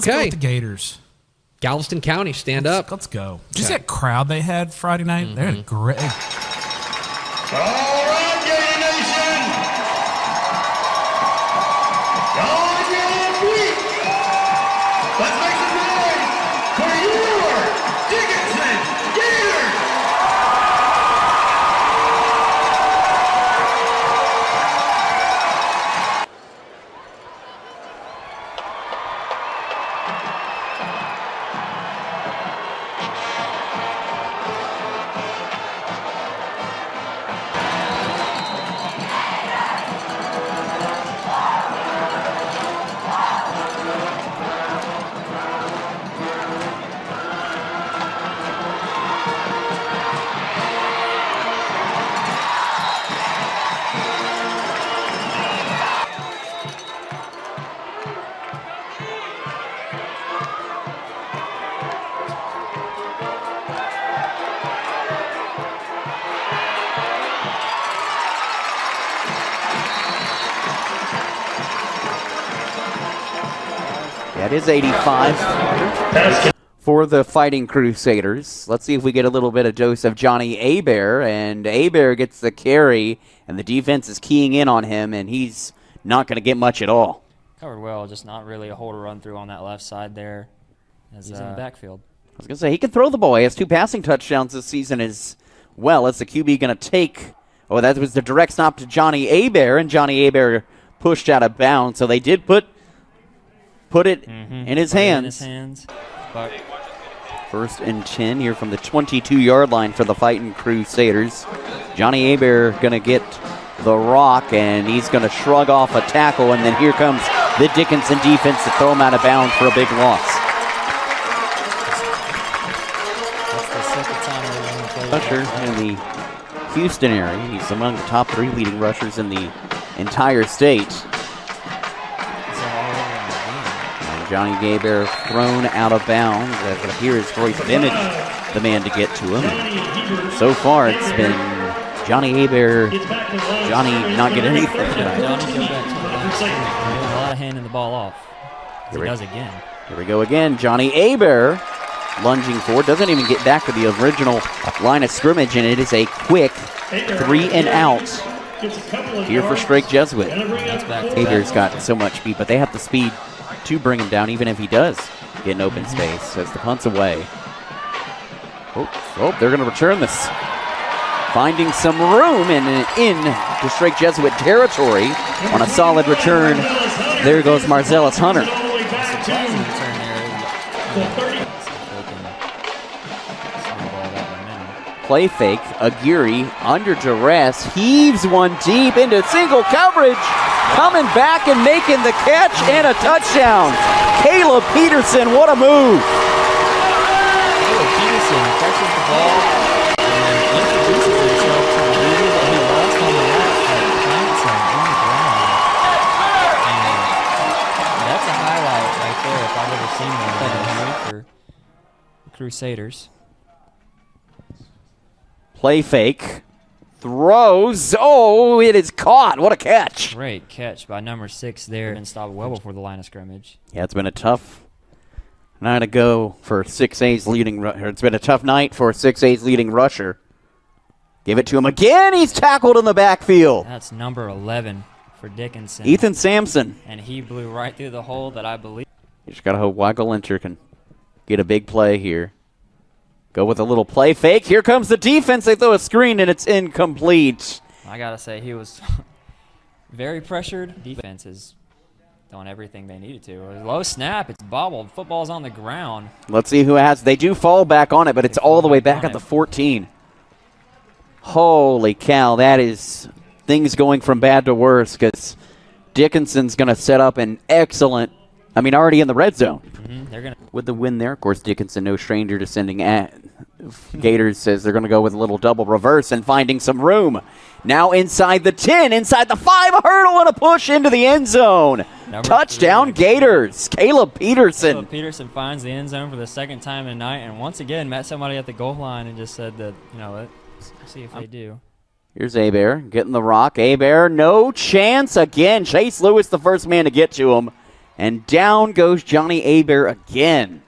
Let's go with the Gators. Galveston County, stand up. Let's go. Did you see that crowd they had Friday night? They had a great. All right, Gator Nation. On your feet. Let's make some noise for your Dickinson Gators. That is 85 for the Fighting Crusaders. Let's see if we get a little bit of dose of Johnny Hebert, and Hebert gets the carry, and the defense is keying in on him, and he's not going to get much at all. Covered well, just not really a hole to run through on that left side there as he's in the backfield. I was going to say, he can throw the ball. He has 2 passing touchdowns this season as well. As the QB going to take, that was the direct stop to Johnny Hebert, and Johnny Hebert pushed out of bounds, so they did put it in his hands. But First and 10 here from the 22-yard line for the Fighting Crusaders. Johnny Hebert going to get the rock, and he's going to shrug off a tackle, and then here comes the Dickinson defense to throw him out of bounds for a big loss. that's the second time we're going to play. Rusher in the Houston area. He's among the top 3 leading rushers in the entire state. Johnny Hebert thrown out of bounds as it appears Royce Bennett, the man to get to him. So far it's been Johnny Hebert, Johnny not getting anything tonight. Johnny go back to the line. A lot of handing the ball off. He does again. Here we go again. Johnny Hebert lunging forward. Doesn't even get back to the original line of scrimmage, and it is a quick 3 and out here for Strake Jesuit. Hebert's got so much speed, but they have the speed to bring him down, even if he does get an open space as the punt's away. They're going to return this. Finding some room in to Strake Jesuit territory on a solid return. There goes Marcellus Hunter. Play fake. Aguirre under duress heaves one deep into single coverage. Coming back and making the catch and a touchdown. Caleb Peterson, what a move. Caleb Peterson catches the ball and then introduces himself to the leader that he lost on the left and plants him on the ground. And that's a highlight right there if I've ever seen one for Crusaders. Play fake. Throws. Oh, it is caught. What a catch. Great catch by number 6 there and stopped well before the line of scrimmage. Yeah, it's been a tough night to go for 6A's leading rusher. It's been a tough night for 6A's leading rusher. Give it to him again. He's tackled in the backfield. That's number 11 for Dickinson. Ethan Sampson. And he blew right through the hole that I believe. You just got to hope Weigelinter can get a big play here. Go with a little play fake. Here comes the defense. They throw a screen, and it's incomplete. I got to say, he was very pressured. Defense is doing everything they needed to. Low snap. It's bobbled. Football's on the ground. Let's see who has. They do fall back on it, but it's all the way back at the 14. Holy cow. That is things going from bad to worse because Dickinson's going to set up an excellent, already in the red zone. They're gonna with the win there. Of course, Dickinson, no stranger to sending at. Gators says they're going to go with a little double reverse and finding some room. Now inside the 10, inside the 5, a hurdle and a push into the end zone. Touchdown, Gators. Caleb Peterson. Caleb Peterson finds the end zone for the second time tonight, and once again met somebody at the goal line and just said that, let's see if they do. Here's Hebert getting the rock. Hebert, no chance again. Chase Lewis, the first man to get to him. And down goes Johnny Abear again.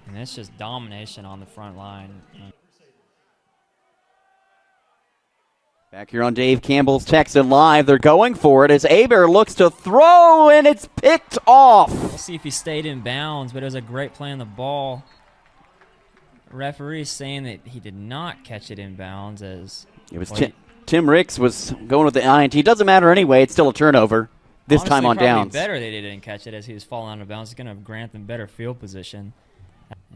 And it's just domination on the front line. Back here on Dave Campbell's Texan Live, they're going for it as Abear looks to throw, and it's picked off. We'll see if he stayed in bounds, but it was a great play on the ball. Referee saying that he did not catch it in bounds as it was Tim Ricks was going with the INT. It doesn't matter anyway. It's still a turnover. This honestly, time on downs. Better they didn't catch it as he was falling out of bounds. It's going to grant them better field position.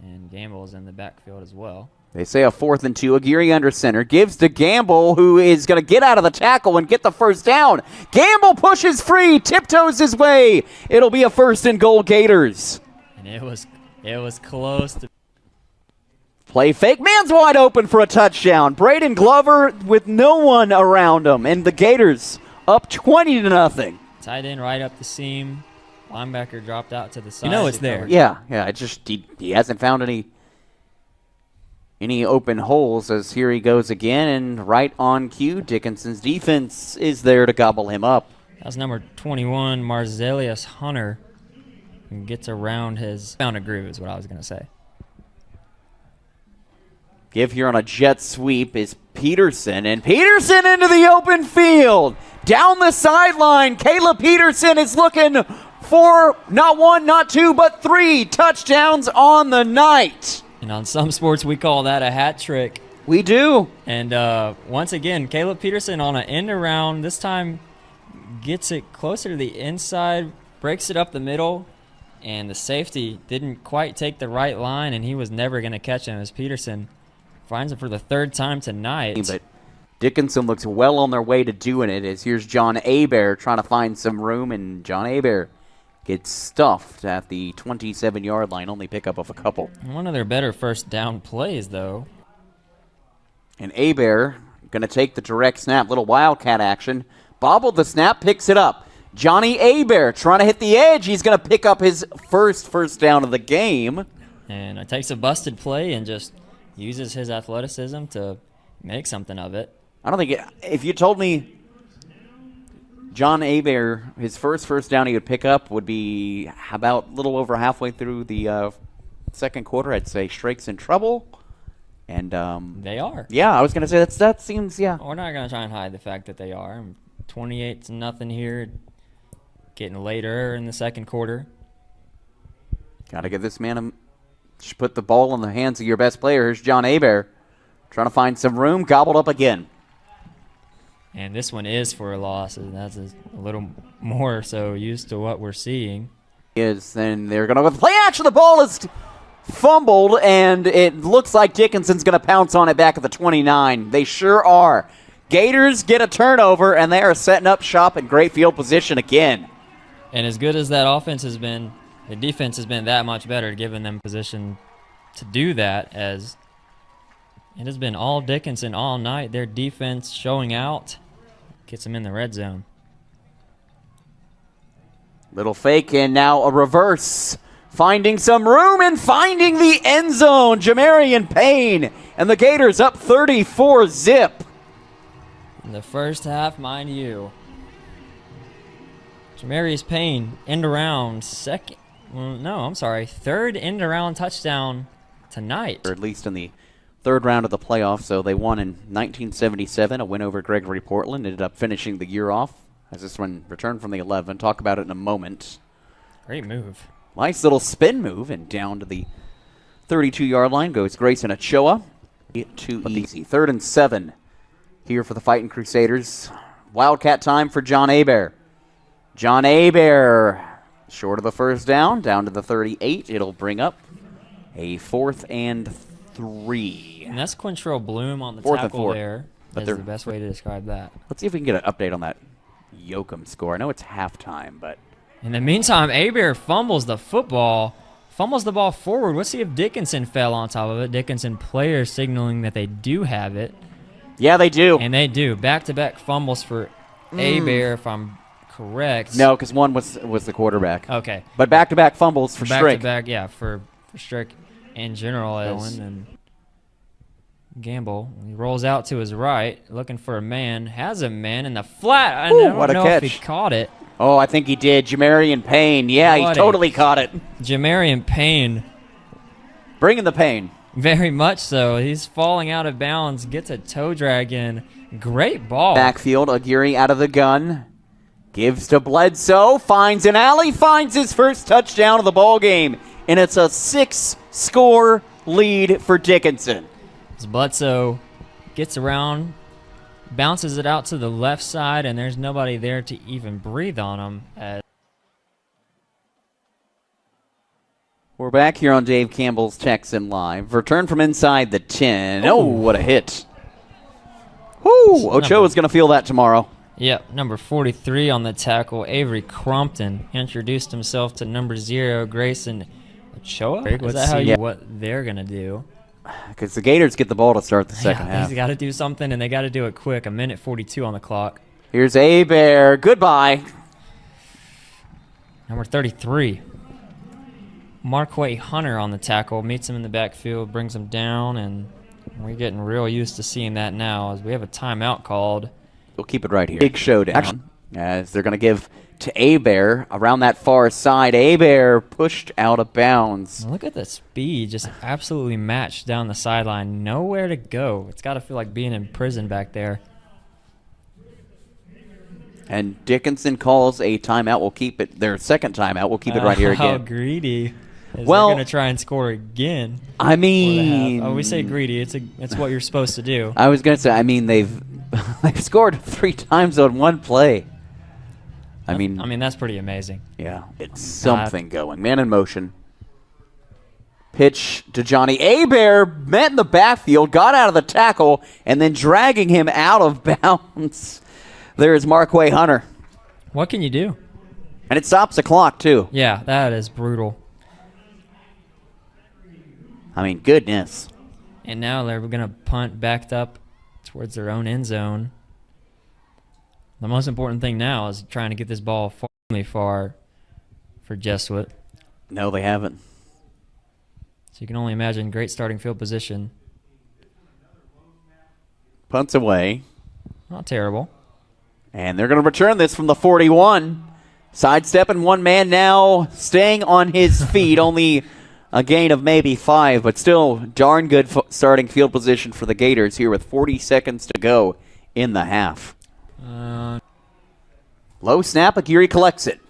And Gamble's in the backfield as well. They say a 4th and 2. Aguirre under center. Gives to Gamble, who is going to get out of the tackle and get the first down. Gamble pushes free. Tiptoes his way. It'll be a 1st and goal Gators. And it was close to. Play fake. Man's wide open for a touchdown. Braden Glover with no one around him. And the Gators up 20-0. Tight end right up the seam. Linebacker dropped out to the side. You know it's there. Yeah. It just he hasn't found any open holes as here he goes again, and right on cue, Dickinson's defense is there to gobble him up. That's number 21, Marzelius Hunter, who gets around his found a groove is what I was going to say. Give here on a jet sweep is Peterson, and Peterson into the open field. Down the sideline, Caleb Peterson is looking for not 1, not 2, but 3 touchdowns on the night. And on some sports, we call that a hat trick. We do. And once again, Caleb Peterson on an end around, this time gets it closer to the inside, breaks it up the middle, and the safety didn't quite take the right line, and he was never going to catch him as Peterson finds him for the 3rd time tonight. But Dickinson looks well on their way to doing it as here's John Abear trying to find some room, and John Abear gets stuffed at the 27-yard line, only pickup of a couple. One of their better first down plays, though. And Abear going to take the direct snap, little wildcat action. Bobbled the snap, picks it up. Johnny Abear trying to hit the edge. He's going to pick up his first down of the game. And it takes a busted play and just uses his athleticism to make something of it. I don't think if you told me John Abear, his first down he would pick up would be about a little over halfway through the second quarter, I'd say Strake's in trouble. And they are. Yeah, I was going to say that seems, yeah. We're not going to try and hide the fact that they are. 28-0 here, getting later in the second quarter. Got to give this man just put the ball in the hands of your best player. Here's John Abear trying to find some room, gobbled up again. And this one is for a loss, and that's a little more so used to what we're seeing. Then they're going to go with play action. The ball is fumbled, and it looks like Dickinson's going to pounce on it back at the 29. They sure are. Gators get a turnover, and they are setting up shop in great field position again. And as good as that offense has been, the defense has been that much better, giving them position to do that, as it has been all Dickinson all night. Their defense showing out gets them in the red zone. Little fake, and now a reverse. Finding some room and finding the end zone. Jamarian Payne, and the Gators up 34-zip. In the first half, mind you. Jamarius Payne, end around third end around touchdown tonight. Or at least in the third round of the playoffs. So they won in 1977, a win over Gregory Portland. Ended up finishing the year off as this one returned from the 11. Talk about it in a moment. Great move. Nice little spin move, and down to the 32-yard line goes Grayson Ochoa. Too easy. 3rd and 7 here for the Fighting Crusaders. Wildcat time for John Abear. John Abear short of the first down to the 38. It'll bring up a 4th and 3. And that's Quintrell Bloom on the 4th and tackle 4. there. That's the best way to describe that. Let's see if we can get an update on that Yoakum score. I know it's halftime, but in the meantime, Abear fumbles the ball forward. Let's see if Dickinson fell on top of it. Dickinson players signaling that they do have it. Yeah, they do. And they do. Back-to-back fumbles for Abear, if I'm correct. No, because one was the quarterback. Okay. But back-to-back fumbles for Strake. Back-to-back, yeah, for Strake in general. And Gamble, he rolls out to his right, looking for a man. Has a man in the flat. I don't what a know catch. if he caught it. Oh, I think he did. Jamarian Payne. Yeah, he totally caught it. Jamarian Payne. Bringing the pain. Very much so. He's falling out of bounds. Gets a toe drag in. Great ball. Backfield, Aguirre out of the gun. Gives to Bledsoe. Finds an alley. Finds his first touchdown of the ball game. And it's a 6-score lead for Dickinson. As Bledsoe gets around, bounces it out to the left side, and there's nobody there to even breathe on him. We're back here on Dave Campbell's Texan Live. Return from inside the 10. Oh, what a hit. Whoo! Ochoa's going to feel that tomorrow. Yep, number 43 on the tackle, Avery Crompton, introduced himself to number 0, Grayson Ochoa. Is that how what they're going to do? Because the Gators get the ball to start the second half. He's got to do something, and they got to do it quick. 1:42 on the clock. Here's Herbert. Goodbye. Number 33, Marquay Hunter on the tackle, meets him in the backfield, brings him down, and we're getting real used to seeing that now as we have a timeout called. We'll keep it right here. Big showdown as they're going to give to Herbert around that far side. Herbert pushed out of bounds. Look at the speed, just absolutely matched down the sideline. Nowhere to go. It's got to feel like being in prison back there. And Dickinson calls a timeout. We'll keep it, their second timeout. We'll keep it right here again. How greedy. Well, they're going to try and score again. I mean, we say greedy. It's what you're supposed to do. I was going to say, I mean, they've scored 3 times on one play. I mean, that's pretty amazing. Yeah, it's something going. Man in motion. Pitch to Johnny. Herbert met in the backfield, got out of the tackle, and then dragging him out of bounds. There's Marquay Hunter. What can you do? And it stops the clock, too. Yeah, that is brutal. I mean, goodness. And now they're going to punt backed up towards their own end zone. The most important thing now is trying to get this ball far for Jesuit. No, they haven't. So you can only imagine great starting field position. Punts away. Not terrible. And they're going to return this from the 41. Sidestepping one man now, staying on his feet. Only a gain of maybe 5, but still darn good starting field position for the Gators here with 40 seconds to go in the half. Low snap, Aguirre collects it.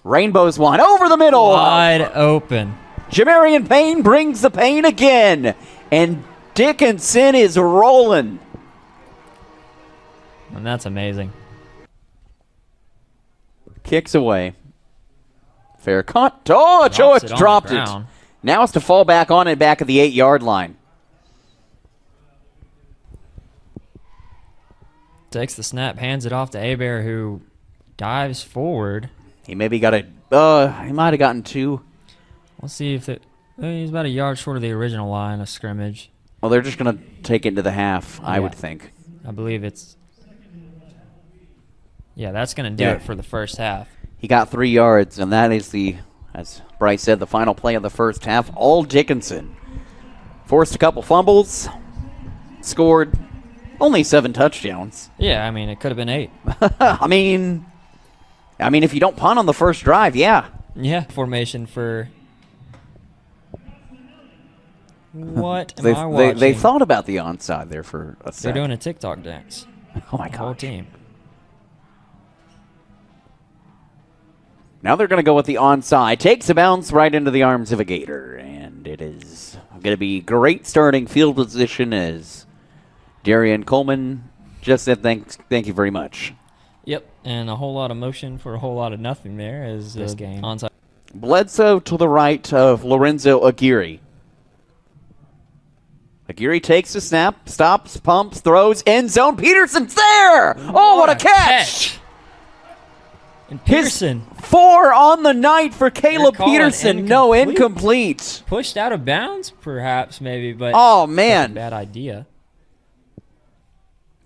Rainbow's one over the middle. Wide open. Jamarian Payne brings the pain again. And Dickinson is rolling. And that's amazing. Kicks away. Fair cut. Oh, Ochoa dropped it. Now it's to fall back on it back at the 8-yard line. Takes the snap, hands it off to Herbert, who dives forward. He maybe got he might have gotten 2. We'll see if he's about a yard short of the original line of scrimmage. Well, they're just going to take it into the half, I would think. I believe it's... Yeah, that's going to do it for the first half. He got 3 yards, and that is as Bryce said, the final play of the first half. All Dickinson. Forced a couple fumbles. Scored only 7 touchdowns. Yeah, I mean, it could have been 8. I mean, if you don't punt on the first drive, yeah. Yeah, formation for... What am I watching? They thought about the onside there for a second. They're doing a TikTok dance. Oh, my God. The whole team. Now they're going to go with the onside. Takes a bounce right into the arms of a Gator. And it is going to be great starting field position as Darian Coleman just said thank you very much. Yep, and a whole lot of motion for a whole lot of nothing there as this game. Onside. Bledsoe to the right of Lorenzo Aguirre. Aguirre takes the snap, stops, pumps, throws, end zone. Peterson's there! Oh, what a catch! And Peterson. His 4 on the night for Caleb Peterson. No, incomplete. Pushed out of bounds, perhaps, maybe, but oh, man. Bad idea.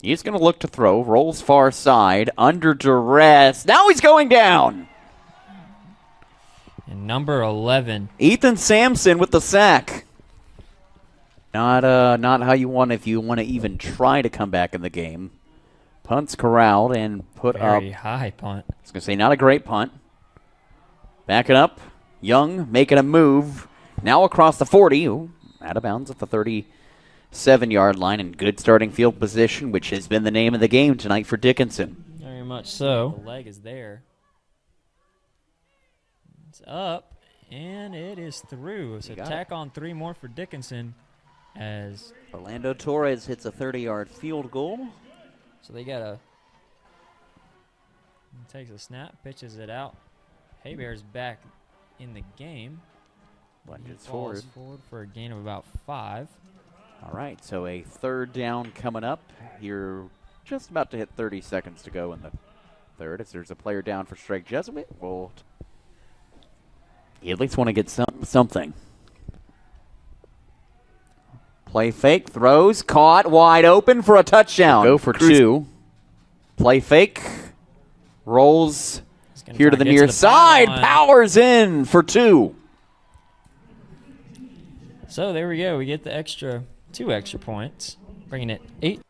He's going to look to throw. Rolls far side. Under duress. Now he's going down. And number 11. Ethan Sampson with the sack. Not how you want if you want to even try to come back in the game. Punt's corralled and put up. Very high punt. I was going to say, not a great punt. Back it up. Young making a move. Now across the 40. Ooh, out of bounds at the 37-yard line. And good starting field position, which has been the name of the game tonight for Dickinson. Very much so. The leg is there. It's up, and it is through. So tack on 3 more for Dickinson as Orlando Torres hits a 30-yard field goal. so they got a takes a snap, pitches it out. Hebert's back in the game. Lunges Falls forward. for a gain of about 5. All right, so a third down coming up. You're just about to hit 30 seconds to go in the third. As there's a player down for Strake Jesuit, you at least want to get something. Play fake, throws, caught, wide open for a touchdown. Go for 2. Play fake, rolls here to the near side, powers in for 2. So there we go. We get the 2 extra points, bringing it 8.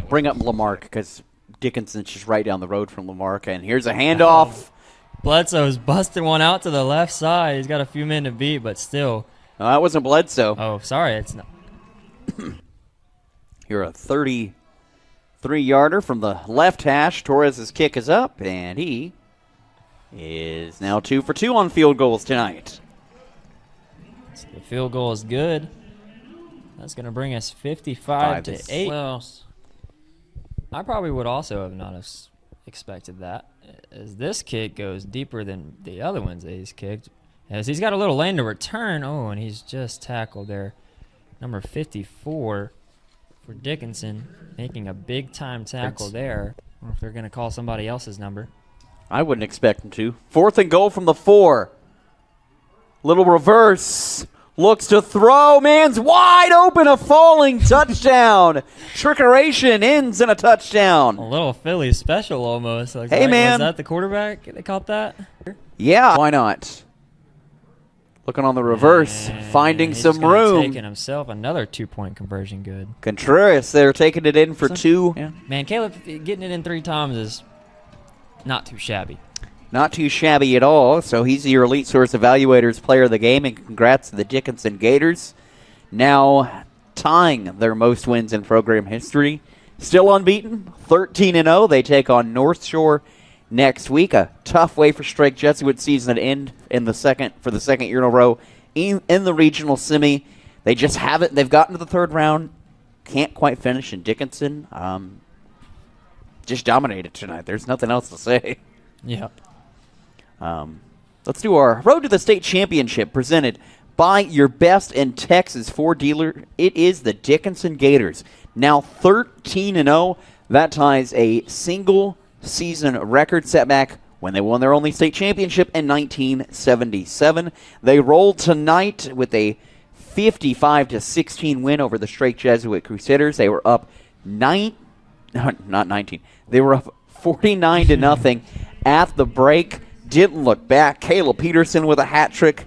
Bring up Lamarck because Dickinson's just right down the road from Lamarck, and here's a handoff. Bledsoe's busting one out to the left side. He's got a few men to beat, but still. No, that wasn't Bledsoe. Oh, sorry, it's not. You're a 33-yarder from the left hash. Torres' kick is up, and he is now 2 for 2 on field goals tonight. So the field goal is good. That's going to bring us 55 to 8. Well, I probably would also have not expected that, as this kick goes deeper than the other ones that he's kicked. As he's got a little lane to return. Oh, and he's just tackled there. Number 54 for Dickinson, making a big-time tackle there. I wonder if they're going to call somebody else's number. I wouldn't expect him to. 4th and goal from the 4. Little reverse. Looks to throw. Man's wide open. A falling touchdown. Trickeration ends in a touchdown. A little Philly special almost. Like, hey, man. Was that the quarterback that caught that? Yeah. Why not? Looking on the reverse. And finding he's some room. Taking himself another 2-point conversion good. Contreras, they're taking it in for 2. Yeah. Man, Caleb getting it in 3 times is not too shabby. Not too shabby at all. So he's your Elite Source Evaluators player of the game, and congrats to the Dickinson Gators. Now tying their most wins in program history. Still unbeaten, 13-0. They take on North Shore next week. A tough way for Strake Jesuit season to end in the second year in a row in the regional semi. They just haven't. They've gotten to the 3rd round. Can't quite finish, and Dickinson just dominated tonight. There's nothing else to say. Yeah. Let's do our Road to the State Championship presented by your best in Texas Ford dealer. It is the Dickinson Gators. Now 13-0. That ties a single season record setback when they won their only state championship in 1977. They rolled tonight with a 55-16 win over the Strake Jesuit Crusaders. They were up They were up 49-0 at the break. Didn't look back. Caleb Peterson with a hat trick.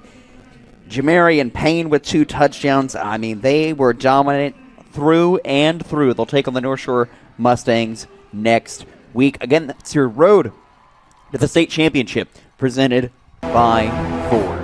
Jamarian Payne with 2 touchdowns. I mean, they were dominant through and through. They'll take on the North Shore Mustangs next week. Again, that's your Road to the State Championship presented by Ford.